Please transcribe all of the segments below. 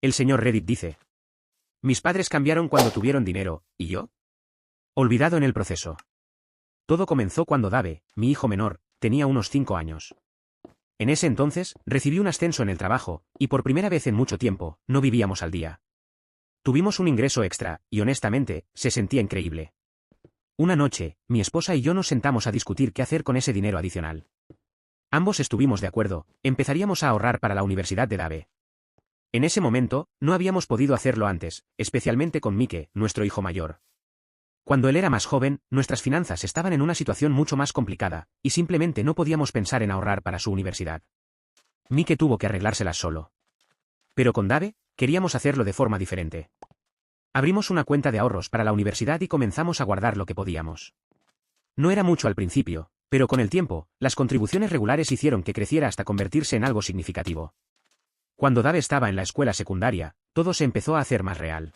El señor Reddit dice. Mis padres cambiaron cuando tuvieron dinero, ¿y yo? Olvidado en el proceso. Todo comenzó cuando Dave, mi hijo menor, tenía unos 5 años. En ese entonces, recibí un ascenso en el trabajo, y por primera vez en mucho tiempo, no vivíamos al día. Tuvimos un ingreso extra, y honestamente, se sentía increíble. Una noche, mi esposa y yo nos sentamos a discutir qué hacer con ese dinero adicional. Ambos estuvimos de acuerdo, empezaríamos a ahorrar para la universidad de Dave. En ese momento, no habíamos podido hacerlo antes, especialmente con Mike, nuestro hijo mayor. Cuando él era más joven, nuestras finanzas estaban en una situación mucho más complicada, y simplemente no podíamos pensar en ahorrar para su universidad. Mike tuvo que arreglárselas solo. Pero con Dave, queríamos hacerlo de forma diferente. Abrimos una cuenta de ahorros para la universidad y comenzamos a guardar lo que podíamos. No era mucho al principio, pero con el tiempo, las contribuciones regulares hicieron que creciera hasta convertirse en algo significativo. Cuando Dave estaba en la escuela secundaria, todo se empezó a hacer más real.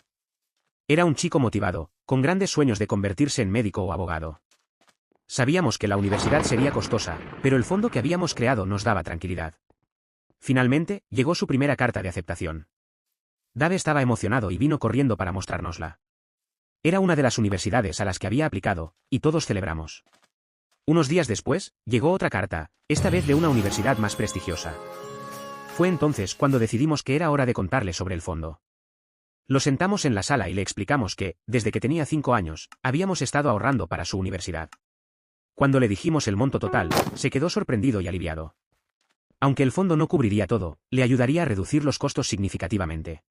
Era un chico motivado, con grandes sueños de convertirse en médico o abogado. Sabíamos que la universidad sería costosa, pero el fondo que habíamos creado nos daba tranquilidad. Finalmente, llegó su primera carta de aceptación. Dave estaba emocionado y vino corriendo para mostrárnosla. Era una de las universidades a las que había aplicado, y todos celebramos. Unos días después, llegó otra carta, esta vez de una universidad más prestigiosa. Fue entonces cuando decidimos que era hora de contarle sobre el fondo. Lo sentamos en la sala y le explicamos que, desde que tenía 5 años, habíamos estado ahorrando para su universidad. Cuando le dijimos el monto total, se quedó sorprendido y aliviado. Aunque el fondo no cubriría todo, le ayudaría a reducir los costos significativamente.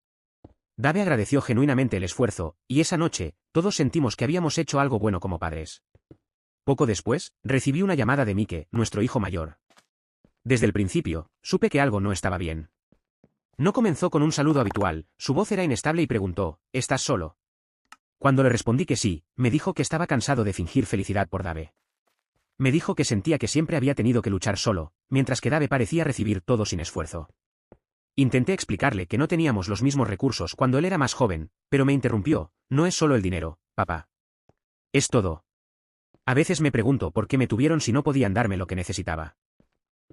Dave agradeció genuinamente el esfuerzo, y esa noche, todos sentimos que habíamos hecho algo bueno como padres. Poco después, recibí una llamada de Mike, nuestro hijo mayor. Desde el principio, supe que algo no estaba bien. No comenzó con un saludo habitual, su voz era inestable y preguntó, ¿estás solo? Cuando le respondí que sí, me dijo que estaba cansado de fingir felicidad por Dave. Me dijo que sentía que siempre había tenido que luchar solo, mientras que Dave parecía recibir todo sin esfuerzo. Intenté explicarle que no teníamos los mismos recursos cuando él era más joven, pero me interrumpió, no es solo el dinero, papá. Es todo. A veces me pregunto por qué me tuvieron si no podían darme lo que necesitaba.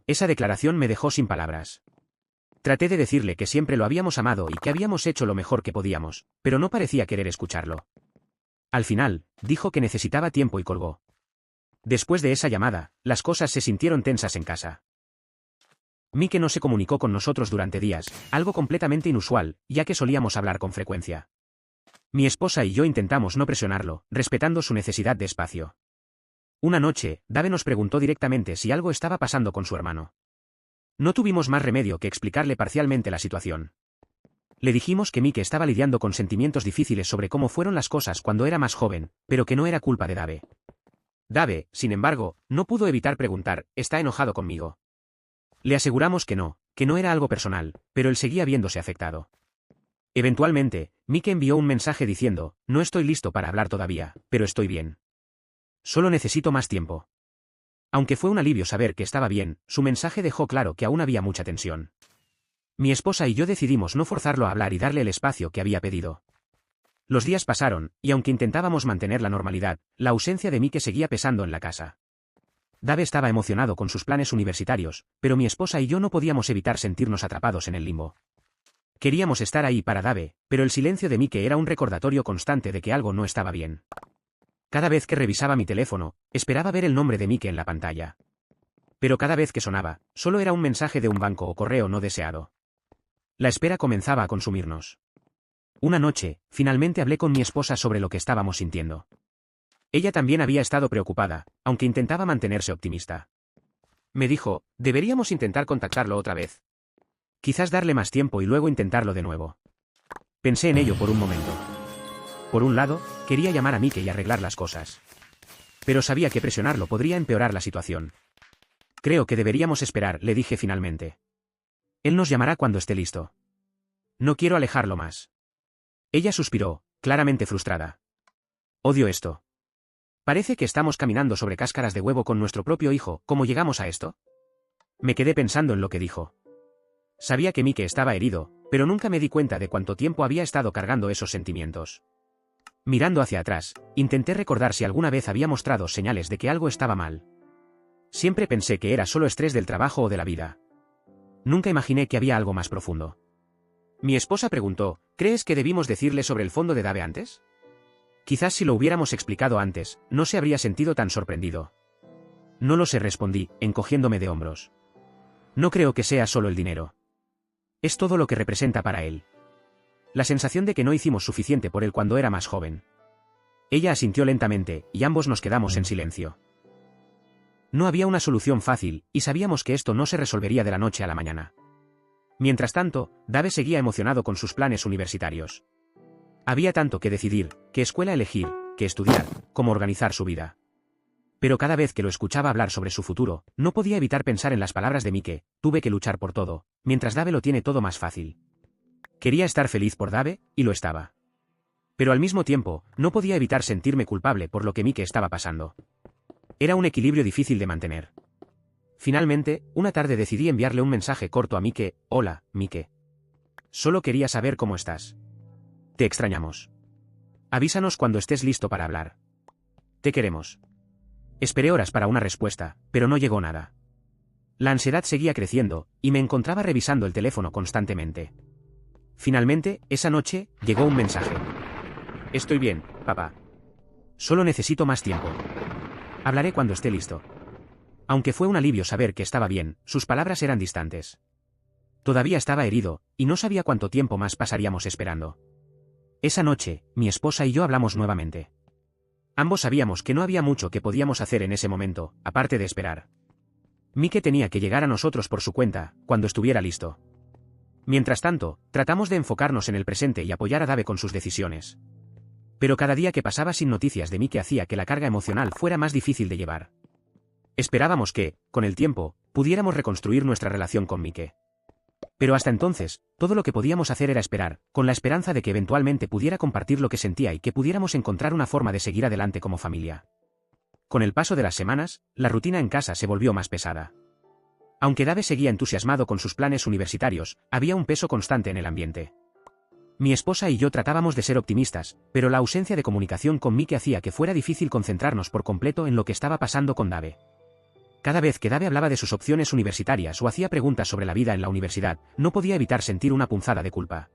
Esa declaración me dejó sin palabras. Traté de decirle que siempre lo habíamos amado y que habíamos hecho lo mejor que podíamos, pero no parecía querer escucharlo. Al final, dijo que necesitaba tiempo y colgó. Después de esa llamada, las cosas se sintieron tensas en casa. Mike no se comunicó con nosotros durante días, algo completamente inusual, ya que solíamos hablar con frecuencia. Mi esposa y yo intentamos no presionarlo, respetando su necesidad de espacio. Una noche, Dave nos preguntó directamente si algo estaba pasando con su hermano. No tuvimos más remedio que explicarle parcialmente la situación. Le dijimos que Mike estaba lidiando con sentimientos difíciles sobre cómo fueron las cosas cuando era más joven, pero que no era culpa de Dave. Dave, sin embargo, no pudo evitar preguntar, ¿está enojado conmigo? Le aseguramos que no era algo personal, pero él seguía viéndose afectado. Eventualmente, Mike envió un mensaje diciendo, no estoy listo para hablar todavía, pero estoy bien. Solo necesito más tiempo. Aunque fue un alivio saber que estaba bien, su mensaje dejó claro que aún había mucha tensión. Mi esposa y yo decidimos no forzarlo a hablar y darle el espacio que había pedido. Los días pasaron, y aunque intentábamos mantener la normalidad, la ausencia de Mike seguía pesando en la casa. Dave estaba emocionado con sus planes universitarios, pero mi esposa y yo no podíamos evitar sentirnos atrapados en el limbo. Queríamos estar ahí para Dave, pero el silencio de Mike era un recordatorio constante de que algo no estaba bien. Cada vez que revisaba mi teléfono, esperaba ver el nombre de Mike en la pantalla. Pero cada vez que sonaba, solo era un mensaje de un banco o correo no deseado. La espera comenzaba a consumirnos. Una noche, finalmente hablé con mi esposa sobre lo que estábamos sintiendo. Ella también había estado preocupada, aunque intentaba mantenerse optimista. Me dijo, deberíamos intentar contactarlo otra vez. Quizás darle más tiempo y luego intentarlo de nuevo. Pensé en ello por un momento. Por un lado, quería llamar a Mike y arreglar las cosas. Pero sabía que presionarlo podría empeorar la situación. Creo que deberíamos esperar, le dije finalmente. Él nos llamará cuando esté listo. No quiero alejarlo más. Ella suspiró, claramente frustrada. Odio esto. Parece que estamos caminando sobre cáscaras de huevo con nuestro propio hijo, ¿cómo llegamos a esto? Me quedé pensando en lo que dijo. Sabía que Mike estaba herido, pero nunca me di cuenta de cuánto tiempo había estado cargando esos sentimientos. Mirando hacia atrás, intenté recordar si alguna vez había mostrado señales de que algo estaba mal. Siempre pensé que era solo estrés del trabajo o de la vida. Nunca imaginé que había algo más profundo. Mi esposa preguntó, ¿crees que debimos decirle sobre el fondo de Dave antes? Quizás si lo hubiéramos explicado antes, no se habría sentido tan sorprendido. No lo sé, respondí, encogiéndome de hombros. No creo que sea solo el dinero. Es todo lo que representa para él. La sensación de que no hicimos suficiente por él cuando era más joven. Ella asintió lentamente, y ambos nos quedamos en silencio. No había una solución fácil, y sabíamos que esto no se resolvería de la noche a la mañana. Mientras tanto, Dave seguía emocionado con sus planes universitarios. Había tanto que decidir, qué escuela elegir, qué estudiar, cómo organizar su vida. Pero cada vez que lo escuchaba hablar sobre su futuro, no podía evitar pensar en las palabras de Mike: tuve que luchar por todo, mientras Dave lo tiene todo más fácil. Quería estar feliz por Dave, y lo estaba. Pero al mismo tiempo, no podía evitar sentirme culpable por lo que Mike estaba pasando. Era un equilibrio difícil de mantener. Finalmente, una tarde decidí enviarle un mensaje corto a Mike: hola, Mike. Solo quería saber cómo estás. Te extrañamos. Avísanos cuando estés listo para hablar. Te queremos. Esperé horas para una respuesta, pero no llegó nada. La ansiedad seguía creciendo, y me encontraba revisando el teléfono constantemente. Finalmente, esa noche, llegó un mensaje. Estoy bien, papá. Solo necesito más tiempo. Hablaré cuando esté listo. Aunque fue un alivio saber que estaba bien, sus palabras eran distantes. Todavía estaba herido, y no sabía cuánto tiempo más pasaríamos esperando. Esa noche, mi esposa y yo hablamos nuevamente. Ambos sabíamos que no había mucho que podíamos hacer en ese momento, aparte de esperar. Mike tenía que llegar a nosotros por su cuenta, cuando estuviera listo. Mientras tanto, tratamos de enfocarnos en el presente y apoyar a Dave con sus decisiones. Pero cada día que pasaba sin noticias de Mike hacía que la carga emocional fuera más difícil de llevar. Esperábamos que, con el tiempo, pudiéramos reconstruir nuestra relación con Mike. Pero hasta entonces, todo lo que podíamos hacer era esperar, con la esperanza de que eventualmente pudiera compartir lo que sentía y que pudiéramos encontrar una forma de seguir adelante como familia. Con el paso de las semanas, la rutina en casa se volvió más pesada. Aunque Dave seguía entusiasmado con sus planes universitarios, había un peso constante en el ambiente. Mi esposa y yo tratábamos de ser optimistas, pero la ausencia de comunicación con Mike hacía que fuera difícil concentrarnos por completo en lo que estaba pasando con Dave. Cada vez que Dave hablaba de sus opciones universitarias o hacía preguntas sobre la vida en la universidad, no podía evitar sentir una punzada de culpa.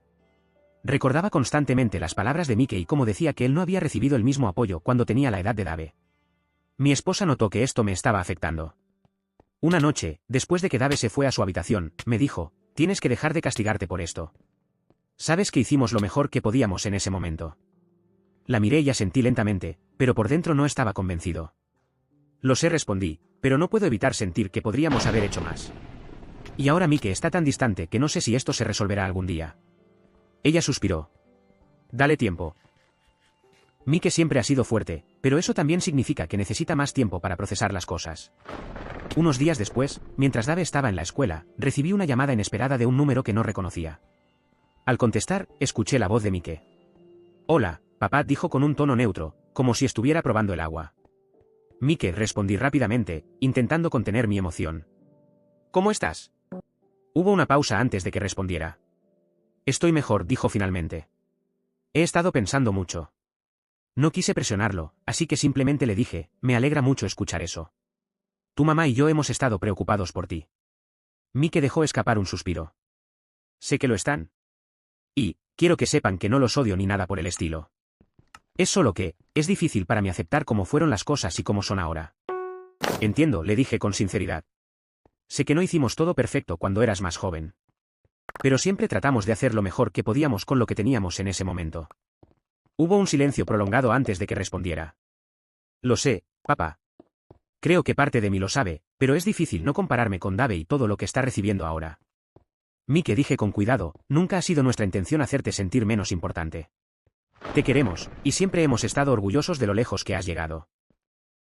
Recordaba constantemente las palabras de Mike y cómo decía que él no había recibido el mismo apoyo cuando tenía la edad de Dave. Mi esposa notó que esto me estaba afectando. Una noche, después de que Dave se fue a su habitación, me dijo: tienes que dejar de castigarte por esto. Sabes que hicimos lo mejor que podíamos en ese momento. La miré y asentí lentamente, pero por dentro no estaba convencido. Lo sé, respondí, pero no puedo evitar sentir que podríamos haber hecho más. Y ahora Mike está tan distante que no sé si esto se resolverá algún día. Ella suspiró. Dale tiempo. Mike siempre ha sido fuerte, pero eso también significa que necesita más tiempo para procesar las cosas. Unos días después, mientras Dave estaba en la escuela, recibí una llamada inesperada de un número que no reconocía. Al contestar, escuché la voz de Mike. Hola, papá, dijo con un tono neutro, como si estuviera probando el agua. Mike, respondí rápidamente, intentando contener mi emoción. ¿Cómo estás? Hubo una pausa antes de que respondiera. Estoy mejor, dijo finalmente. He estado pensando mucho. No quise presionarlo, así que simplemente le dije: me alegra mucho escuchar eso. Tu mamá y yo hemos estado preocupados por ti. Mike dejó escapar un suspiro. Sé que lo están. Y, quiero que sepan que no los odio ni nada por el estilo. Es solo que, es difícil para mí aceptar cómo fueron las cosas y cómo son ahora. Entiendo, le dije con sinceridad. Sé que no hicimos todo perfecto cuando eras más joven. Pero siempre tratamos de hacer lo mejor que podíamos con lo que teníamos en ese momento. Hubo un silencio prolongado antes de que respondiera. Lo sé, papá. Creo que parte de mí lo sabe, pero es difícil no compararme con Dave y todo lo que está recibiendo ahora. Mike, dije con cuidado, nunca ha sido nuestra intención hacerte sentir menos importante. Te queremos, y siempre hemos estado orgullosos de lo lejos que has llegado.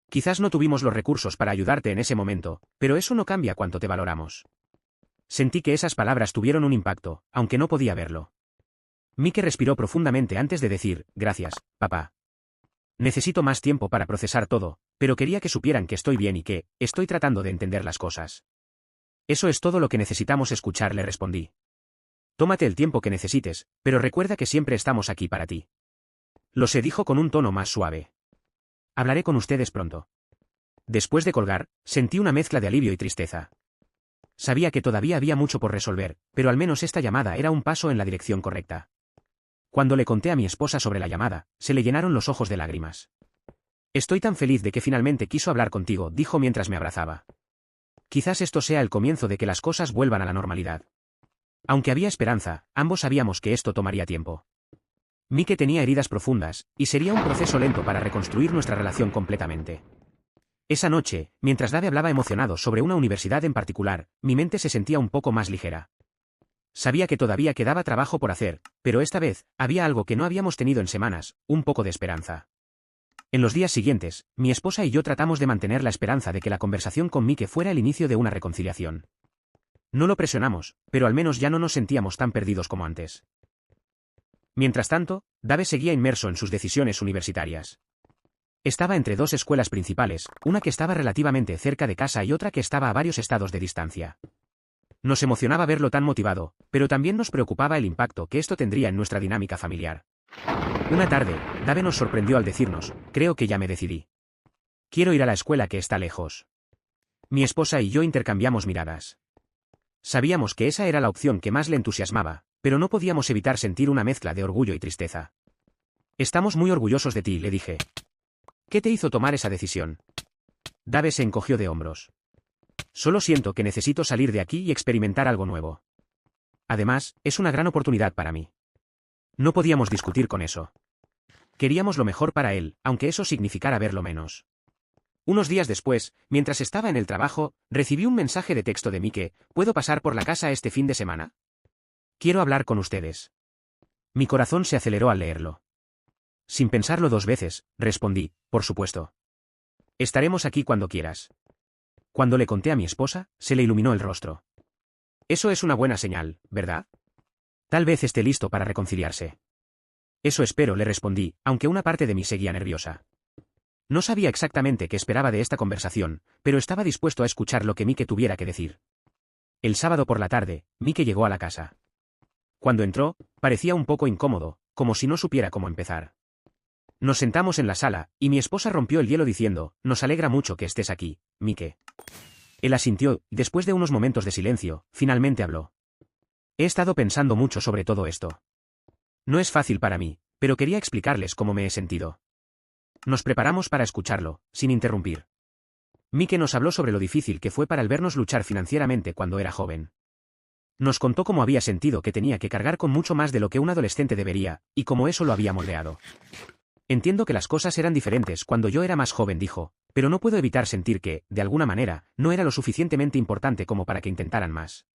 Quizás no tuvimos los recursos para ayudarte en ese momento, pero eso no cambia cuánto te valoramos. Sentí que esas palabras tuvieron un impacto, aunque no podía verlo. Mike respiró profundamente antes de decir: gracias, papá. Necesito más tiempo para procesar todo, pero quería que supieran que estoy bien y que, estoy tratando de entender las cosas. Eso es todo lo que necesitamos escuchar, le respondí. Tómate el tiempo que necesites, pero recuerda que siempre estamos aquí para ti. Lo sé, dijo con un tono más suave. Hablaré con ustedes pronto. Después de colgar, sentí una mezcla de alivio y tristeza. Sabía que todavía había mucho por resolver, pero al menos esta llamada era un paso en la dirección correcta. Cuando le conté a mi esposa sobre la llamada, se le llenaron los ojos de lágrimas. Estoy tan feliz de que finalmente quiso hablar contigo, dijo mientras me abrazaba. Quizás esto sea el comienzo de que las cosas vuelvan a la normalidad. Aunque había esperanza, ambos sabíamos que esto tomaría tiempo. Mike tenía heridas profundas, y sería un proceso lento para reconstruir nuestra relación completamente. Esa noche, mientras Dave hablaba emocionado sobre una universidad en particular, mi mente se sentía un poco más ligera. Sabía que todavía quedaba trabajo por hacer, pero esta vez, había algo que no habíamos tenido en semanas, un poco de esperanza. En los días siguientes, mi esposa y yo tratamos de mantener la esperanza de que la conversación con Mike fuera el inicio de una reconciliación. No lo presionamos, pero al menos ya no nos sentíamos tan perdidos como antes. Mientras tanto, Dave seguía inmerso en sus decisiones universitarias. Estaba entre dos escuelas principales, una que estaba relativamente cerca de casa y otra que estaba a varios estados de distancia. Nos emocionaba verlo tan motivado, pero también nos preocupaba el impacto que esto tendría en nuestra dinámica familiar. Una tarde, Dave nos sorprendió al decirnos, creo que ya me decidí. Quiero ir a la escuela que está lejos. Mi esposa y yo intercambiamos miradas. Sabíamos que esa era la opción que más le entusiasmaba, pero no podíamos evitar sentir una mezcla de orgullo y tristeza. Estamos muy orgullosos de ti, le dije. ¿Qué te hizo tomar esa decisión? Dave se encogió de hombros. Solo siento que necesito salir de aquí y experimentar algo nuevo. Además, es una gran oportunidad para mí. No podíamos discutir con eso. Queríamos lo mejor para él, aunque eso significara verlo menos. Unos días después, mientras estaba en el trabajo, recibí un mensaje de texto de Mike, ¿puedo pasar por la casa este fin de semana? Quiero hablar con ustedes. Mi corazón se aceleró al leerlo. Sin pensarlo dos veces, respondí, por supuesto. Estaremos aquí cuando quieras. Cuando le conté a mi esposa, se le iluminó el rostro. Eso es una buena señal, ¿verdad? Tal vez esté listo para reconciliarse. Eso espero, le respondí, aunque una parte de mí seguía nerviosa. No sabía exactamente qué esperaba de esta conversación, pero estaba dispuesto a escuchar lo que Mike tuviera que decir. El sábado por la tarde, Mike llegó a la casa. Cuando entró, parecía un poco incómodo, como si no supiera cómo empezar. Nos sentamos en la sala, y mi esposa rompió el hielo diciendo, nos alegra mucho que estés aquí, Mike. Él asintió, y después de unos momentos de silencio, finalmente habló. He estado pensando mucho sobre todo esto. No es fácil para mí, pero quería explicarles cómo me he sentido. Nos preparamos para escucharlo, sin interrumpir. Mike nos habló sobre lo difícil que fue para él vernos luchar financieramente cuando era joven. Nos contó cómo había sentido que tenía que cargar con mucho más de lo que un adolescente debería, y cómo eso lo había moldeado. Entiendo que las cosas eran diferentes cuando yo era más joven, dijo, pero no puedo evitar sentir que, de alguna manera, no era lo suficientemente importante como para que intentaran más.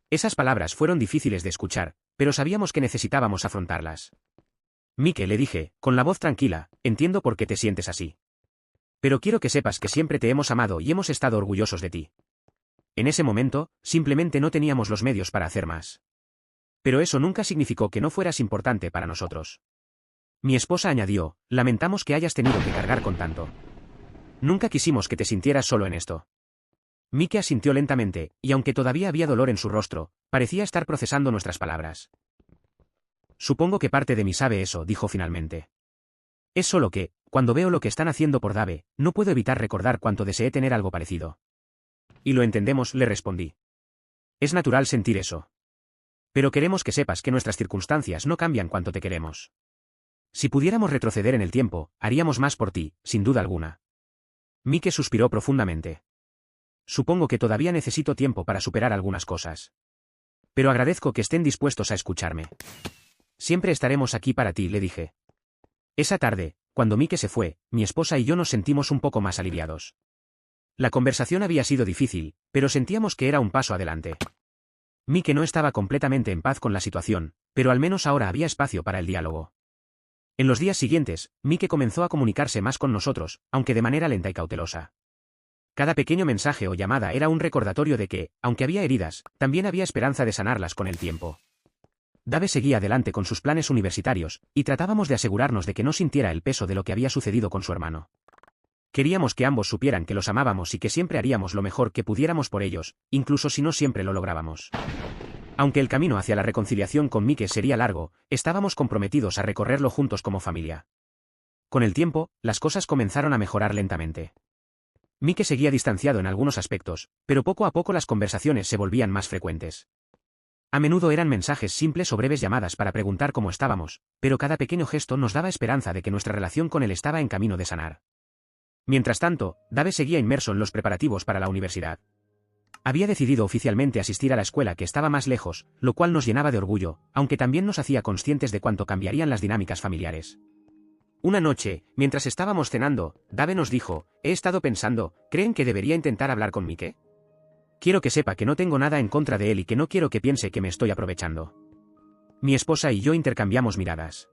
Esas palabras fueron difíciles de escuchar, pero sabíamos que necesitábamos afrontarlas. Mike, le dije, con la voz tranquila, entiendo por qué te sientes así. Pero quiero que sepas que siempre te hemos amado y hemos estado orgullosos de ti. En ese momento, simplemente no teníamos los medios para hacer más. Pero eso nunca significó que no fueras importante para nosotros. Mi esposa añadió, lamentamos que hayas tenido que cargar con tanto. Nunca quisimos que te sintieras solo en esto. Mike asintió lentamente, y aunque todavía había dolor en su rostro, parecía estar procesando nuestras palabras. Supongo que parte de mí sabe eso, dijo finalmente. Es solo que, cuando veo lo que están haciendo por Dave, no puedo evitar recordar cuánto deseé tener algo parecido. Y lo entendemos, le respondí. Es natural sentir eso. Pero queremos que sepas que nuestras circunstancias no cambian cuanto te queremos. Si pudiéramos retroceder en el tiempo, haríamos más por ti, sin duda alguna. Mike suspiró profundamente. Supongo que todavía necesito tiempo para superar algunas cosas. Pero agradezco que estén dispuestos a escucharme. Siempre estaremos aquí para ti, le dije. Esa tarde, cuando Mike se fue, mi esposa y yo nos sentimos un poco más aliviados. La conversación había sido difícil, pero sentíamos que era un paso adelante. Mike no estaba completamente en paz con la situación, pero al menos ahora había espacio para el diálogo. En los días siguientes, Mike comenzó a comunicarse más con nosotros, aunque de manera lenta y cautelosa. Cada pequeño mensaje o llamada era un recordatorio de que, aunque había heridas, también había esperanza de sanarlas con el tiempo. Dave seguía adelante con sus planes universitarios, y tratábamos de asegurarnos de que no sintiera el peso de lo que había sucedido con su hermano. Queríamos que ambos supieran que los amábamos y que siempre haríamos lo mejor que pudiéramos por ellos, incluso si no siempre lo lográbamos. Aunque el camino hacia la reconciliación con Mike sería largo, estábamos comprometidos a recorrerlo juntos como familia. Con el tiempo, las cosas comenzaron a mejorar lentamente. Mike seguía distanciado en algunos aspectos, pero poco a poco las conversaciones se volvían más frecuentes. A menudo eran mensajes simples o breves llamadas para preguntar cómo estábamos, pero cada pequeño gesto nos daba esperanza de que nuestra relación con él estaba en camino de sanar. Mientras tanto, Dave seguía inmerso en los preparativos para la universidad. Había decidido oficialmente asistir a la escuela que estaba más lejos, lo cual nos llenaba de orgullo, aunque también nos hacía conscientes de cuánto cambiarían las dinámicas familiares. Una noche, mientras estábamos cenando, Dave nos dijo: he estado pensando, ¿creen que debería intentar hablar con Mike? Quiero que sepa que no tengo nada en contra de él y que no quiero que piense que me estoy aprovechando. Mi esposa y yo intercambiamos miradas.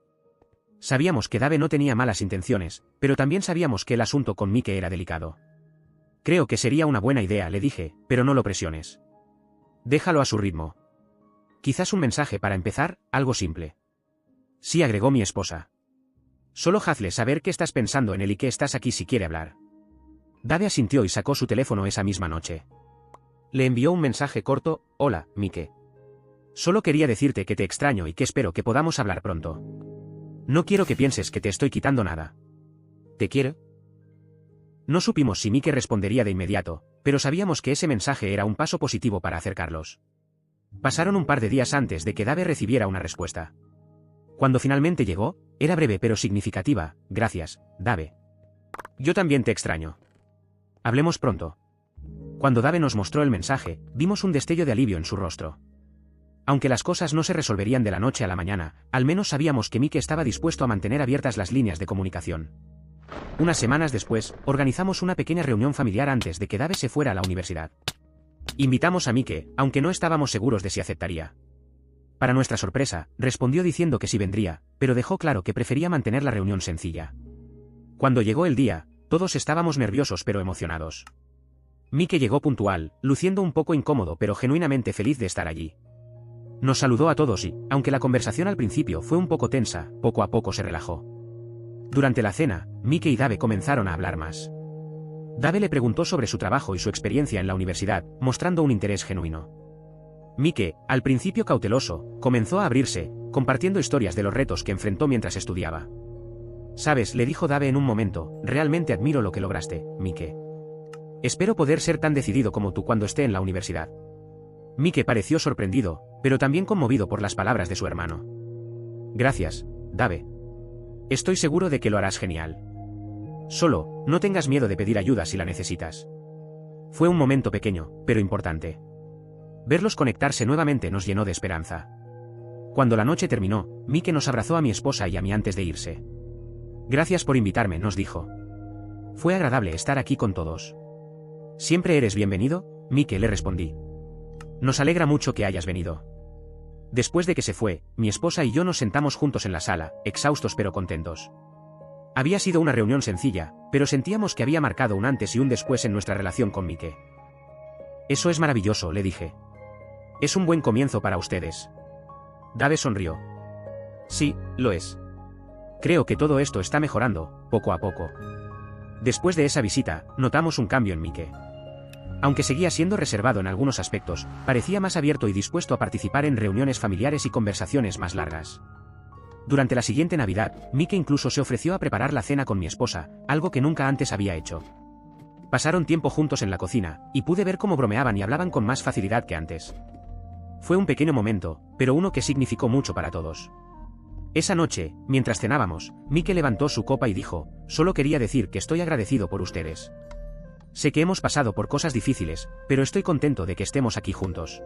Sabíamos que Dave no tenía malas intenciones, pero también sabíamos que el asunto con Mike era delicado. Creo que sería una buena idea, le dije, pero no lo presiones. Déjalo a su ritmo. Quizás un mensaje para empezar, algo simple. Sí, agregó mi esposa. Solo hazle saber que estás pensando en él y que estás aquí si quiere hablar. Dave asintió y sacó su teléfono esa misma noche. Le envió un mensaje corto: hola, Mike. Solo quería decirte que te extraño y que espero que podamos hablar pronto. No quiero que pienses que te estoy quitando nada. ¿Te quiero? No supimos si Mike respondería de inmediato, pero sabíamos que ese mensaje era un paso positivo para acercarlos. Pasaron un par de días antes de que Dave recibiera una respuesta. Cuando finalmente llegó, era breve pero significativa: gracias, Dave. Yo también te extraño. Hablemos pronto. Cuando Dave nos mostró el mensaje, vimos un destello de alivio en su rostro. Aunque las cosas no se resolverían de la noche a la mañana, al menos sabíamos que Mike estaba dispuesto a mantener abiertas las líneas de comunicación. Unas semanas después, organizamos una pequeña reunión familiar antes de que Dave se fuera a la universidad. Invitamos a Mike, aunque no estábamos seguros de si aceptaría. Para nuestra sorpresa, respondió diciendo que sí vendría, pero dejó claro que prefería mantener la reunión sencilla. Cuando llegó el día, todos estábamos nerviosos pero emocionados. Mike llegó puntual, luciendo un poco incómodo pero genuinamente feliz de estar allí. Nos saludó a todos y, aunque la conversación al principio fue un poco tensa, poco a poco se relajó. Durante la cena, Mike y Dave comenzaron a hablar más. Dave le preguntó sobre su trabajo y su experiencia en la universidad, mostrando un interés genuino. Mike, al principio cauteloso, comenzó a abrirse, compartiendo historias de los retos que enfrentó mientras estudiaba. Sabes, le dijo Dave en un momento, realmente admiro lo que lograste, Mike. Espero poder ser tan decidido como tú cuando esté en la universidad. Mike pareció sorprendido, pero también conmovido por las palabras de su hermano. Gracias, Dave. Estoy seguro de que lo harás genial. Solo, no tengas miedo de pedir ayuda si la necesitas. Fue un momento pequeño, pero importante. Verlos conectarse nuevamente nos llenó de esperanza. Cuando la noche terminó, Mike nos abrazó a mi esposa y a mí antes de irse. Gracias por invitarme, nos dijo. Fue agradable estar aquí con todos. Siempre eres bienvenido, Mike, le respondí. Nos alegra mucho que hayas venido. Después de que se fue, mi esposa y yo nos sentamos juntos en la sala, exhaustos pero contentos. Había sido una reunión sencilla, pero sentíamos que había marcado un antes y un después en nuestra relación con Mike. Eso es maravilloso, le dije. Es un buen comienzo para ustedes. Dave sonrió. Sí, lo es. Creo que todo esto está mejorando, poco a poco. Después de esa visita, notamos un cambio en Mike. Aunque seguía siendo reservado en algunos aspectos, parecía más abierto y dispuesto a participar en reuniones familiares y conversaciones más largas. Durante la siguiente Navidad, Mike incluso se ofreció a preparar la cena con mi esposa, algo que nunca antes había hecho. Pasaron tiempo juntos en la cocina, y pude ver cómo bromeaban y hablaban con más facilidad que antes. Fue un pequeño momento, pero uno que significó mucho para todos. Esa noche, mientras cenábamos, Mike levantó su copa y dijo: solo quería decir que estoy agradecido por ustedes. Sé que hemos pasado por cosas difíciles, pero estoy contento de que estemos aquí juntos.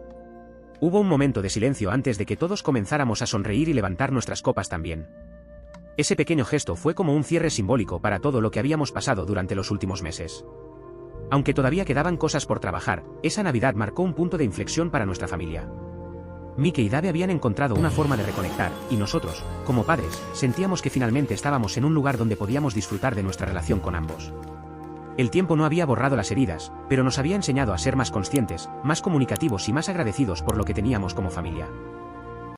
Hubo un momento de silencio antes de que todos comenzáramos a sonreír y levantar nuestras copas también. Ese pequeño gesto fue como un cierre simbólico para todo lo que habíamos pasado durante los últimos meses. Aunque todavía quedaban cosas por trabajar, esa Navidad marcó un punto de inflexión para nuestra familia. Mike y Dave habían encontrado una forma de reconectar, y nosotros, como padres, sentíamos que finalmente estábamos en un lugar donde podíamos disfrutar de nuestra relación con ambos. El tiempo no había borrado las heridas, pero nos había enseñado a ser más conscientes, más comunicativos y más agradecidos por lo que teníamos como familia.